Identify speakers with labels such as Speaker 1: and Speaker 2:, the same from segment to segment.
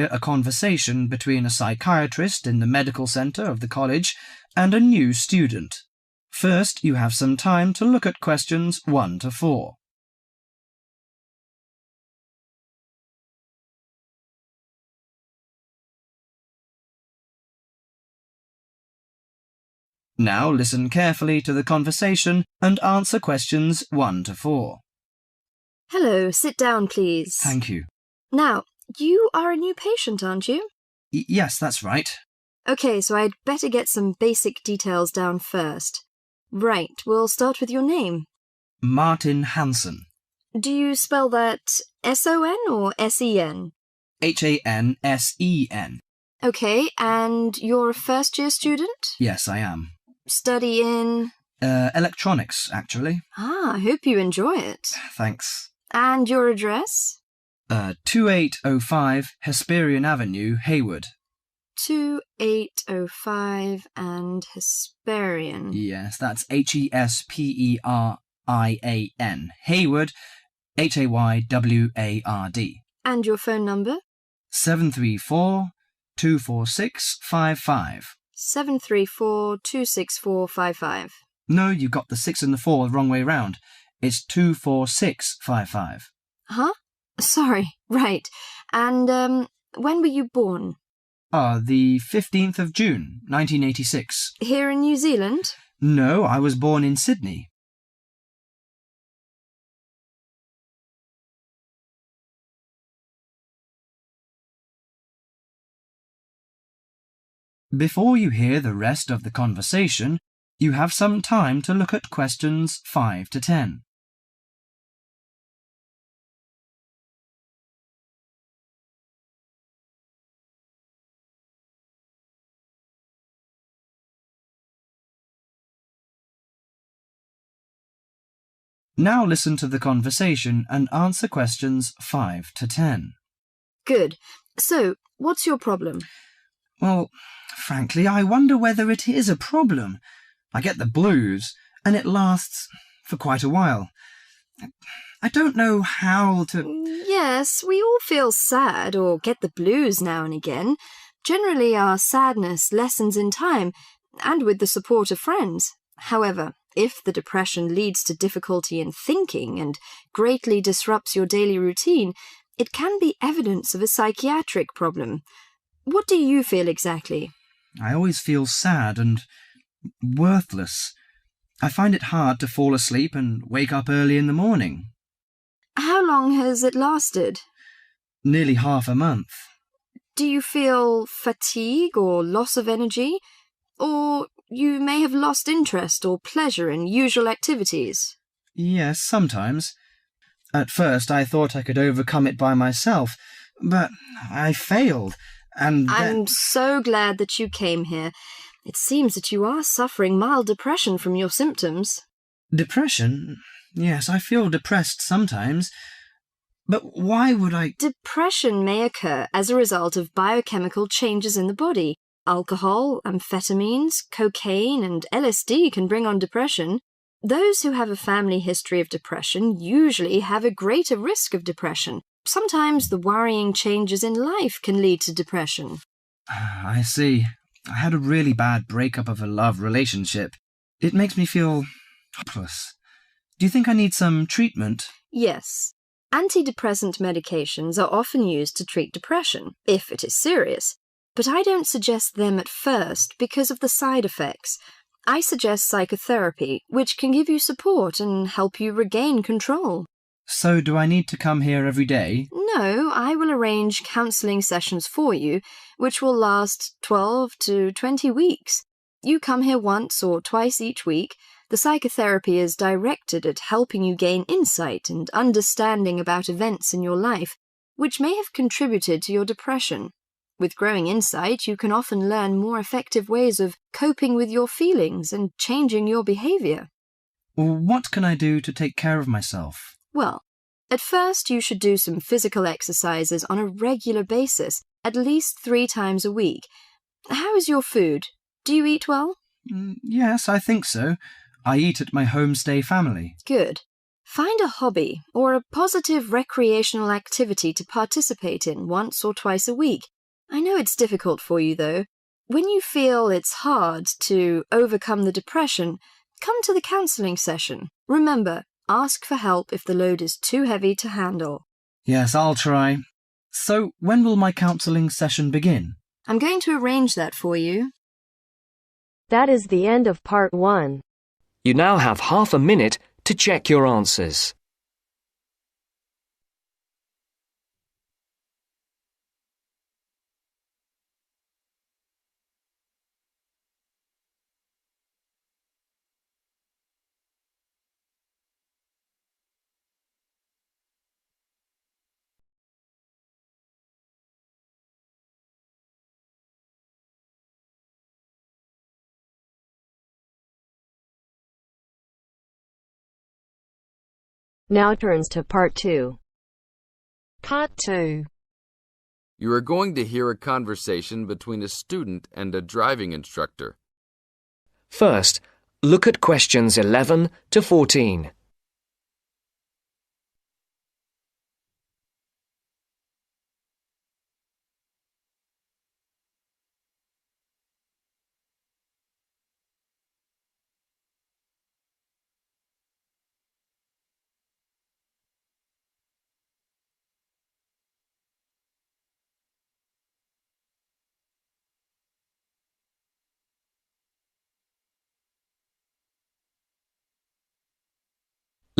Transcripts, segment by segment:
Speaker 1: hear a conversation between a psychiatrist in the medical centre of the college and a new student. First, you have some time to look at questions 1 to 4. Now listen carefully to the conversation and answer questions 1 to 4.
Speaker 2: Hello, sit down, please.
Speaker 1: Thank you.
Speaker 2: Now, you are a new patient, aren't you?
Speaker 1: Yes, that's right.
Speaker 2: OK, so I'd better get some basic details down first. Right, we'll start with your name.
Speaker 1: Martin Hansen.
Speaker 2: Do you spell that S-O-N or S-E-N?
Speaker 1: Hansen.
Speaker 2: OK, and you're a first-year student?
Speaker 1: Yes, I am.
Speaker 2: Study in?
Speaker 1: Electronics, actually.
Speaker 2: I hope you enjoy it.
Speaker 1: Thanks.
Speaker 2: And your address?
Speaker 1: 2805 Hesperian Avenue, Hayward.
Speaker 2: 2805 and Hesperian.
Speaker 1: Yes, that's Hesperian. Hayward, Hayward.
Speaker 2: And your phone number?
Speaker 1: 734-246-55.
Speaker 2: 734-264-55.
Speaker 1: No, you got the 6 and the 4 the wrong way round. It's 246-55.
Speaker 2: Huh? Sorry, right. And, when were you born?
Speaker 1: The 15th of June, 1986.
Speaker 2: Here in New Zealand?
Speaker 1: No, I was born in Sydney. Before you hear the rest of the conversation, you have some time to look at questions 5 to 10. Now listen to the conversation and answer questions 5 to 10.
Speaker 2: Good. So, what's your problem?
Speaker 1: Well, frankly, I wonder whether it is a problem. I get the blues, and it lasts for quite a while. I don't know how to...
Speaker 2: Yes, we all feel sad or get the blues now and again. Generally, our sadness lessens in time, and with the support of friends. However, if the depression leads to difficulty in thinking and greatly disrupts your daily routine, it can be evidence of a psychiatric problem. What do you feel exactly?
Speaker 1: I always feel sad and worthless. I find it hard to fall asleep and wake up early in the morning.
Speaker 2: How long has it lasted?
Speaker 1: Nearly half a month.
Speaker 2: Do you feel fatigue or loss of energy? Or you may have lost interest or pleasure in usual activities?
Speaker 1: Yes, sometimes. At first I thought I could overcome it by myself, but I failed, and
Speaker 2: I'm so glad that you came here. It seems that you are suffering mild depression from your symptoms.
Speaker 1: Depression? Yes, I feel depressed sometimes. But why would I...
Speaker 2: Depression may occur as a result of biochemical changes in the body. Alcohol, amphetamines, cocaine, and LSD can bring on depression. Those who have a family history of depression usually have a greater risk of depression. Sometimes the worrying changes in life can lead to depression.
Speaker 1: I see. I had a really bad breakup of a love relationship. It makes me feel hopeless. Do you think I need some treatment?
Speaker 2: Yes. Antidepressant medications are often used to treat depression, if it is serious. But I don't suggest them at first because of the side effects. I suggest psychotherapy, which can give you support and help you regain control.
Speaker 1: So do I need to come here every day?
Speaker 2: No, I will arrange counselling sessions for you, which will last 12 to 20 weeks. You come here once or twice each week. The psychotherapy is directed at helping you gain insight and understanding about events in your life, which may have contributed to your depression. With growing insight, you can often learn more effective ways of coping with your feelings and changing your behaviour.
Speaker 1: What can I do to take care of myself?
Speaker 2: Well, at first you should do some physical exercises on a regular basis, at least 3 times a week. How is your food? Do you eat well?
Speaker 1: Yes, I think so. I eat at my homestay family.
Speaker 2: Good. Find a hobby or a positive recreational activity to participate in once or twice a week. I know it's difficult for you, though. When you feel it's hard to overcome the depression, come to the counselling session. Remember, ask for help if the load is too heavy to handle.
Speaker 1: Yes, I'll try. So, when will my counselling session begin?
Speaker 2: I'm going to arrange that for you.
Speaker 3: That is the end of part 1.
Speaker 4: You now have half a minute to check your answers.
Speaker 3: Now turns to part 2.
Speaker 5: Part 2.
Speaker 6: You are going to hear a conversation between a student and a driving instructor.
Speaker 4: First, look at questions 11 to 14.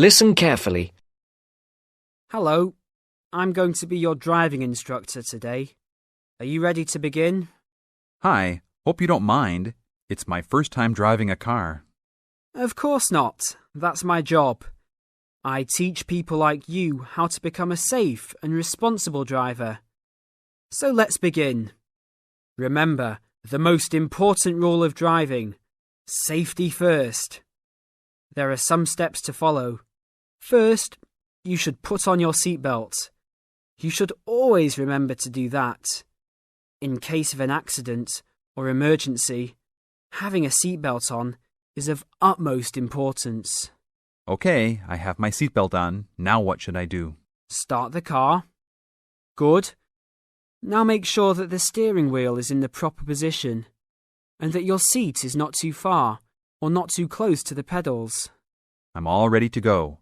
Speaker 4: Listen carefully.
Speaker 7: Hello, I'm going to be your driving instructor today. Are you ready to begin?
Speaker 8: Hi, hope you don't mind. It's my first time driving a car.
Speaker 7: Of course not. That's my job. I teach people like you how to become a safe and responsible driver. So let's begin. Remember, the most important rule of driving: safety first. There are some steps to follow. First, you should put on your seatbelt. You should always remember to do that. In case of an accident or emergency, having a seatbelt on is of utmost importance.
Speaker 8: Okay, I have my seatbelt on. Now what should I do?
Speaker 7: Start the car. Good. Now make sure that the steering wheel is in the proper position and that your seat is not too far or not too close to the pedals.
Speaker 8: I'm all ready to go.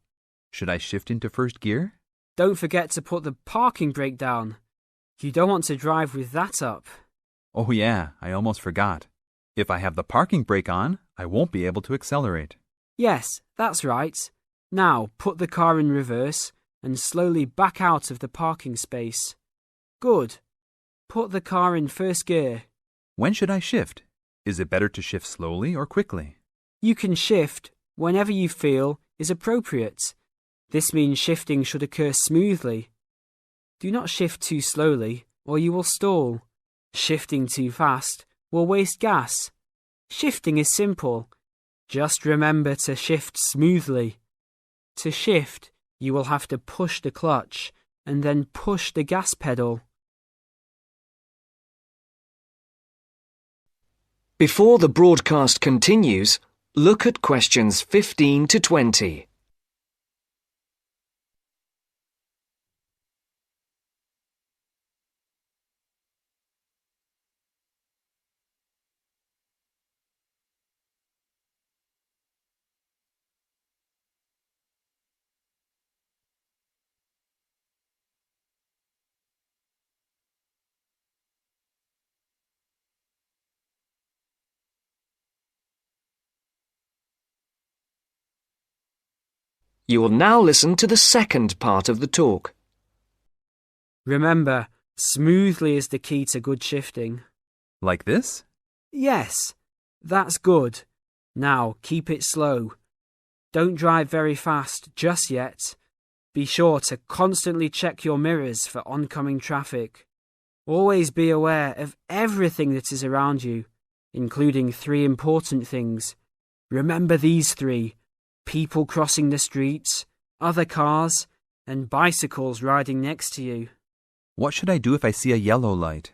Speaker 8: Should I shift into first gear?
Speaker 7: Don't forget to put the parking brake down. You don't want to drive with that up.
Speaker 8: Oh yeah, I almost forgot. If I have the parking brake on, I won't be able to accelerate.
Speaker 7: Yes, that's right. Now put the car in reverse and slowly back out of the parking space. Good. Put the car in first gear.
Speaker 8: When should I shift? Is it better to shift slowly or quickly?
Speaker 7: You can shift whenever you feel is appropriate. This means shifting should occur smoothly. Do not shift too slowly or you will stall. Shifting too fast will waste gas. Shifting is simple. Just remember to shift smoothly. To shift, you will have to push the clutch and then push the gas pedal.
Speaker 4: Before the broadcast continues, look at questions 15 to 20. You will now listen to the second part of the talk.
Speaker 7: Remember, smoothly is the key to good shifting.
Speaker 8: Like this?
Speaker 7: Yes, that's good. Now keep it slow. Don't drive very fast just yet. Be sure to constantly check your mirrors for oncoming traffic. Always be aware of everything that is around you, including 3 important things. Remember these 3: people crossing the streets, other cars, and bicycles riding next to you.
Speaker 8: What should I do if I see a yellow light?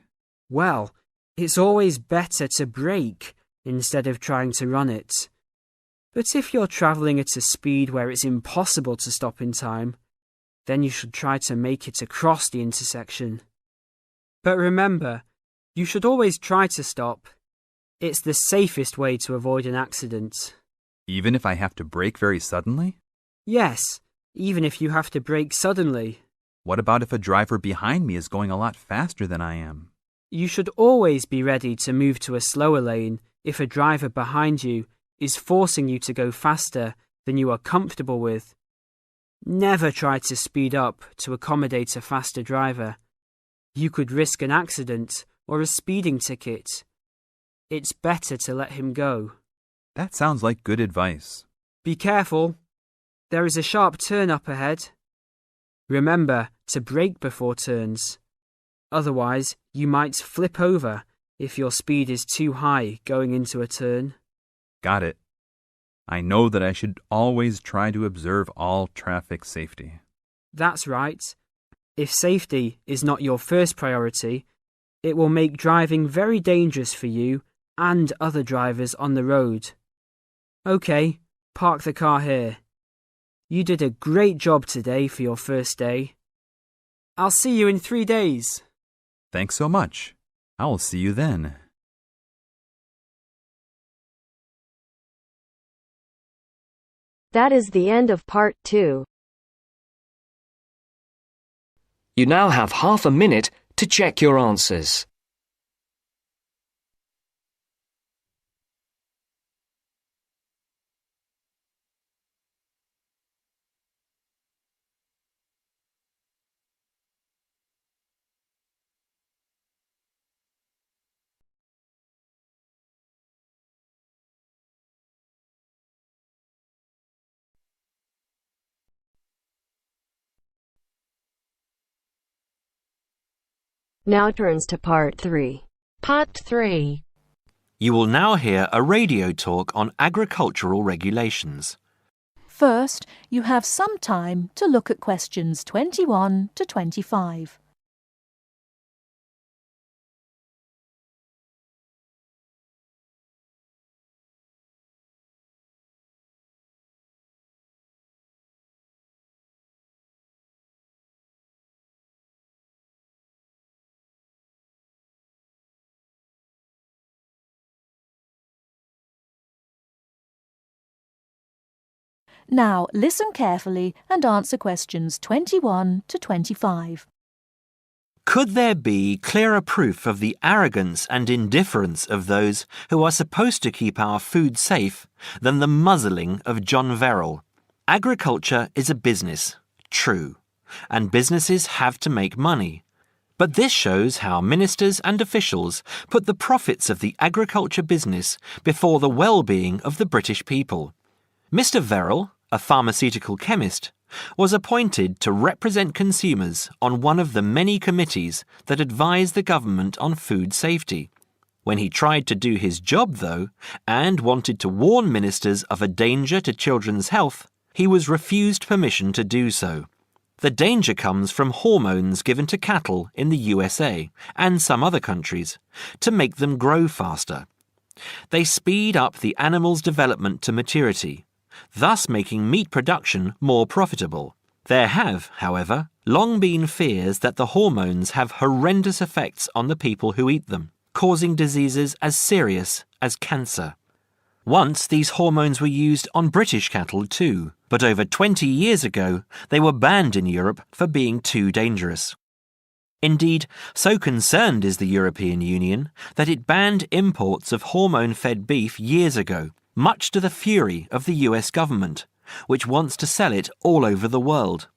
Speaker 7: Well, it's always better to brake instead of trying to run it. But if you're travelling at a speed where it's impossible to stop in time, then you should try to make it across the intersection. But remember, You should always try to stop. It's the safest way to avoid an accident.
Speaker 8: Even if I have to brake very suddenly?
Speaker 7: Yes, even if you have to brake suddenly.
Speaker 8: What about if a driver behind me is going a lot faster than I am?
Speaker 7: You should always be ready to move to a slower lane if a driver behind you is forcing you to go faster than you are comfortable with. Never try to speed up to accommodate a faster driver. You could risk an accident or a speeding ticket. It's better to let him go.
Speaker 8: That sounds like good advice.
Speaker 7: Be careful. There is a sharp turn up ahead. Remember to brake before turns. Otherwise, you might flip over if your speed is too high going into a turn.
Speaker 8: Got it. I know that I should always try to observe all traffic safety.
Speaker 7: That's right. If safety is not your first priority, it will make driving very dangerous for you and other drivers on the road. Okay, park the car here. You did a great job today for your first day. I'll see you in 3 days.
Speaker 8: Thanks so much. I will see you then.
Speaker 3: That is the end of part 2.
Speaker 4: You now have half a minute to check your answers.
Speaker 3: Now turns to part 3.
Speaker 5: Part 3.
Speaker 9: You will now hear a radio talk on agricultural regulations.
Speaker 10: First, you have some time to look at questions 21 to 25. Now listen carefully and answer questions 21 to 25.
Speaker 9: Could there be clearer proof of the arrogance and indifference of those who are supposed to keep our food safe than the muzzling of John Verrill? Agriculture is a business, true, and businesses have to make money. But this shows how ministers and officials put the profits of the agriculture business before the well-being of the British people. Mr. Verrill, a pharmaceutical chemist, was appointed to represent consumers on one of the many committees that advise the government on food safety. When he tried to do his job, though, and wanted to warn ministers of a danger to children's health, he was refused permission to do so. The danger comes from hormones given to cattle in the USA and some other countries to make them grow faster. They speed up the animal's development to maturity, thus making meat production more profitable. There have, however, long been fears that the hormones have horrendous effects on the people who eat them, causing diseases as serious as cancer. Once these hormones were used on British cattle too, but over 20 years ago they were banned in Europe for being too dangerous. Indeed, so concerned is the European Union that it banned imports of hormone-fed beef years ago, much to the fury of the US government, which wants to sell it all over the world.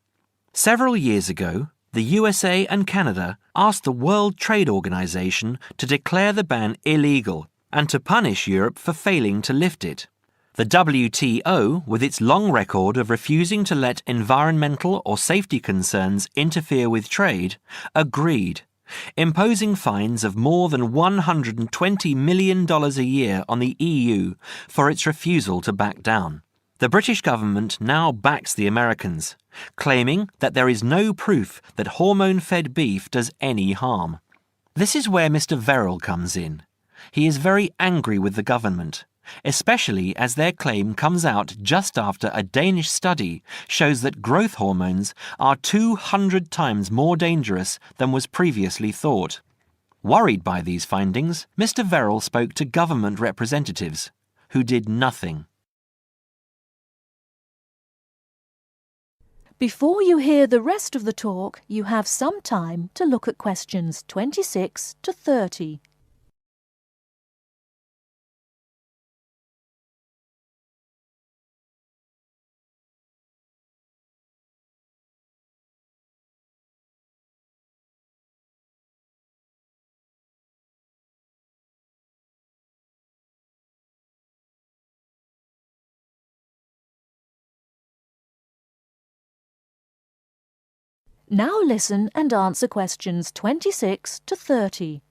Speaker 9: Several years ago, the USA and Canada asked the World Trade Organization to declare the ban illegal and to punish Europe for failing to lift it. The WTO, with its long record of refusing to let environmental or safety concerns interfere with trade, agreed, imposing fines of more than $120 million a year on the EU for its refusal to back down. The British government now backs the Americans, claiming that there is no proof that hormone-fed beef does any harm. This is where Mr. Verrill comes in. He is very angry with the government, especially as their claim comes out just after a Danish study shows that growth hormones are 200 times more dangerous than was previously thought. Worried by these findings, Mr. Verrill spoke to government representatives, who did nothing.
Speaker 10: Before you hear the rest of the talk, you have some time to look at questions 26 to 30. Now listen and answer questions 26 to 30.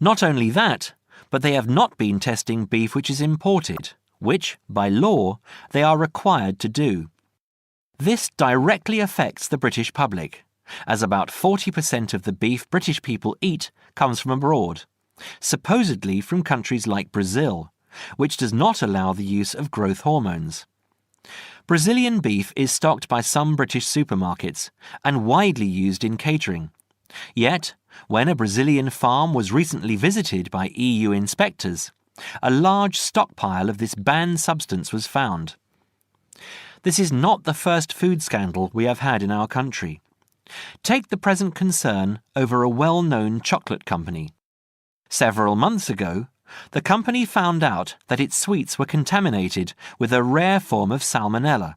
Speaker 9: Not only that, but they have not been testing beef which is imported, which, by law, they are required to do. This directly affects the British public, as about 40% of the beef British people eat comes from abroad, supposedly from countries like Brazil, which does not allow the use of growth hormones. Brazilian beef is stocked by some British supermarkets and widely used in catering. Yet, when a Brazilian farm was recently visited by EU inspectors, a large stockpile of this banned substance was found. This is not the first food scandal we have had in our country. Take the present concern over a well-known chocolate company. Several months ago, the company found out that its sweets were contaminated with a rare form of salmonella,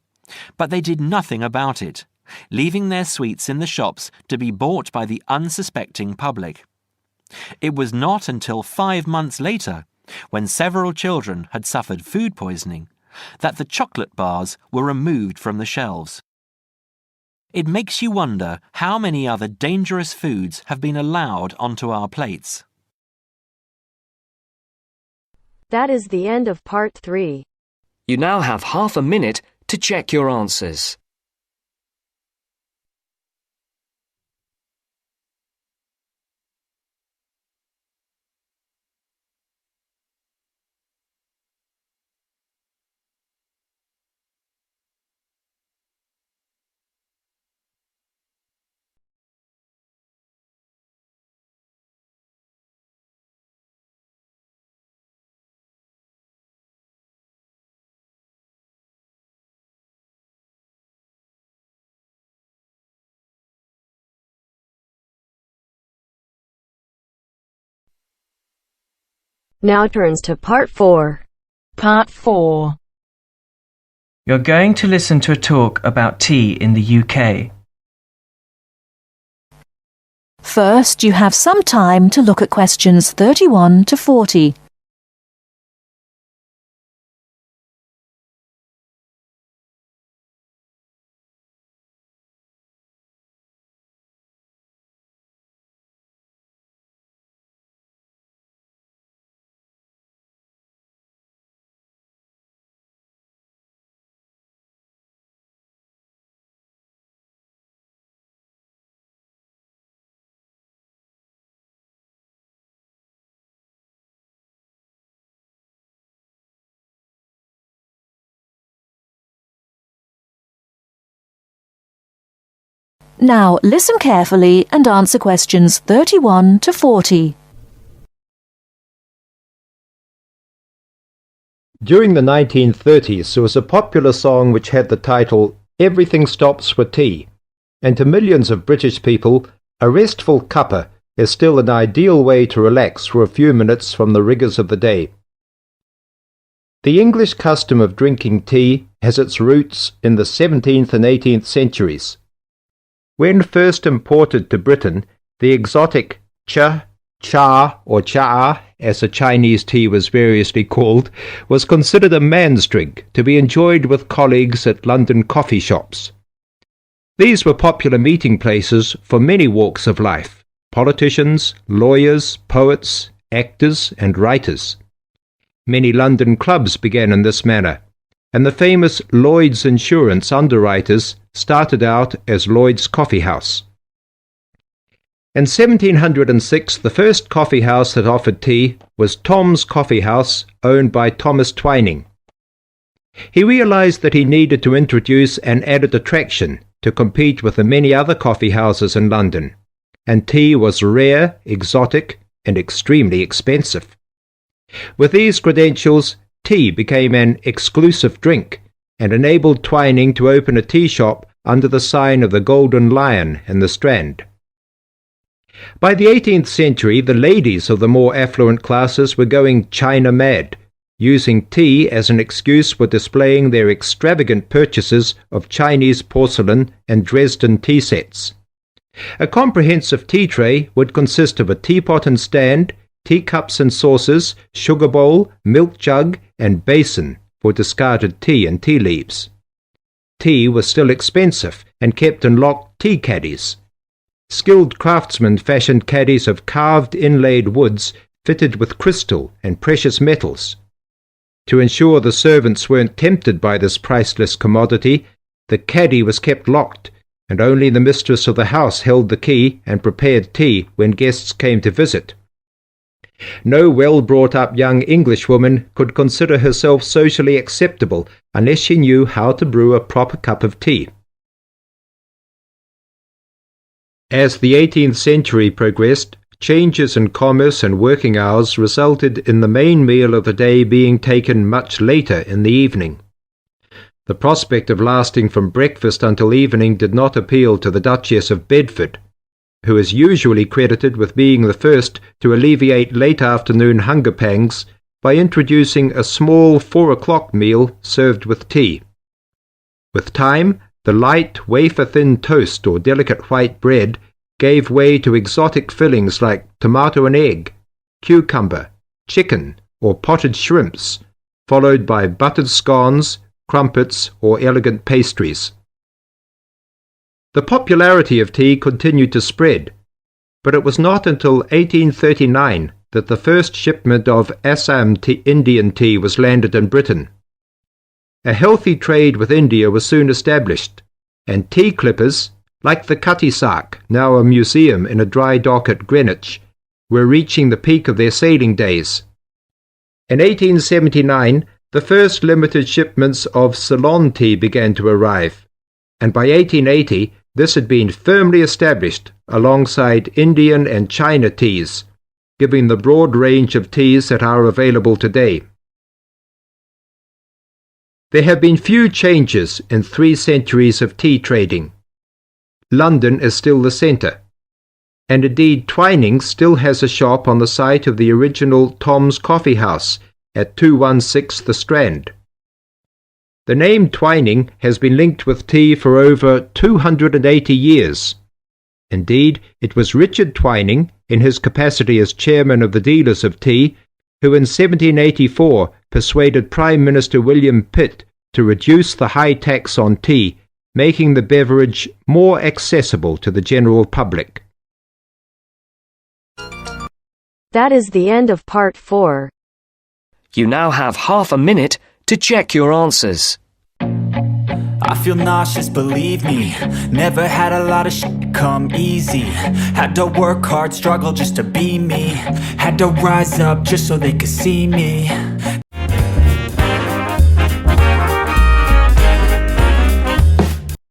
Speaker 9: but they did nothing about it, leaving their sweets in the shops to be bought by the unsuspecting public. It was not until 5 months later, when several children had suffered food poisoning, that the chocolate bars were removed from the shelves. It makes you wonder how many other dangerous foods have been allowed onto our plates.
Speaker 3: That is the end of part 3.
Speaker 4: You now have half a minute to check your answers.
Speaker 3: Now turns to part 4.
Speaker 5: Part 4.
Speaker 11: You're going to listen to a talk about tea in the UK.
Speaker 10: First, you have some time to look at questions 31 to 40. Now listen carefully and answer questions 31 to 40.
Speaker 12: During the 1930s, there was a popular song which had the title "Everything Stops for Tea," and to millions of British people, a restful cuppa is still an ideal way to relax for a few minutes from the rigours of the day. The English custom of drinking tea has its roots in the 17th and 18th centuries. When first imported to Britain, the exotic cha, or cha, as the Chinese tea was variously called, was considered a man's drink to be enjoyed with colleagues at London coffee shops. These were popular meeting places for many walks of life: politicians, lawyers, poets, actors, and writers. Many London clubs began in this manner, and the famous Lloyd's Insurance underwriters started out as Lloyd's Coffee House. In 1706, the first coffee house that offered tea was Tom's Coffee House, owned by Thomas Twining. He realized that he needed to introduce an added attraction to compete with the many other coffee houses in London, and tea was rare, exotic, and extremely expensive. With these credentials, tea became an exclusive drink and enabled Twining to open a tea shop under the sign of the Golden Lion in the Strand. By the 18th century, the ladies of the more affluent classes were going China mad, using tea as an excuse for displaying their extravagant purchases of Chinese porcelain and Dresden tea sets. A comprehensive tea tray would consist of a teapot and stand, teacups and saucers, sugar bowl, milk jug, and basin for discarded tea and tea leaves. Tea was still expensive and kept in locked tea caddies. Skilled craftsmen fashioned caddies of carved inlaid woods fitted with crystal and precious metals. To ensure the servants weren't tempted by this priceless commodity, the caddy was kept locked, and only the mistress of the house held the key and prepared tea when guests came to visit. No well-brought-up young Englishwoman could consider herself socially acceptable unless she knew how to brew a proper cup of tea. As the 18th century progressed, changes in commerce and working hours resulted in the main meal of the day being taken much later in the evening. The prospect of lasting from breakfast until evening did not appeal to the Duchess of Bedford, who is usually credited with being the first to alleviate late afternoon hunger pangs by introducing a small 4 o'clock meal served with tea. With time, the light, wafer-thin toast or delicate white bread gave way to exotic fillings like tomato and egg, cucumber, chicken, or potted shrimps, followed by buttered scones, crumpets, or elegant pastries. The popularity of tea continued to spread, but it was not until 1839 that the first shipment of Assam Indian tea was landed in Britain. A healthy trade with India was soon established, and tea clippers, like the Cutty Sark, now a museum in a dry dock at Greenwich, were reaching the peak of their sailing days. In 1879, the first limited shipments of Ceylon tea began to arrive, and by 1880 this had been firmly established alongside Indian and China teas, giving the broad range of teas that are available today. There have been few changes in 3 centuries of tea trading. London is still the centre, and indeed Twinings still has a shop on the site of the original Tom's Coffee House at 216 The Strand. The name Twining has been linked with tea for over 280 years. Indeed, it was Richard Twining, in his capacity as chairman of the dealers of tea, who in 1784 persuaded Prime Minister William Pitt to reduce the high tax on tea, making the beverage more accessible to the general public.
Speaker 3: That is the end of part 4.
Speaker 4: You now have half a minute to check your answers.
Speaker 13: I feel nauseous, believe me. Never had a lot of shit come easy. Had to work hard, struggle just to be me. Had to rise up just so they could see me.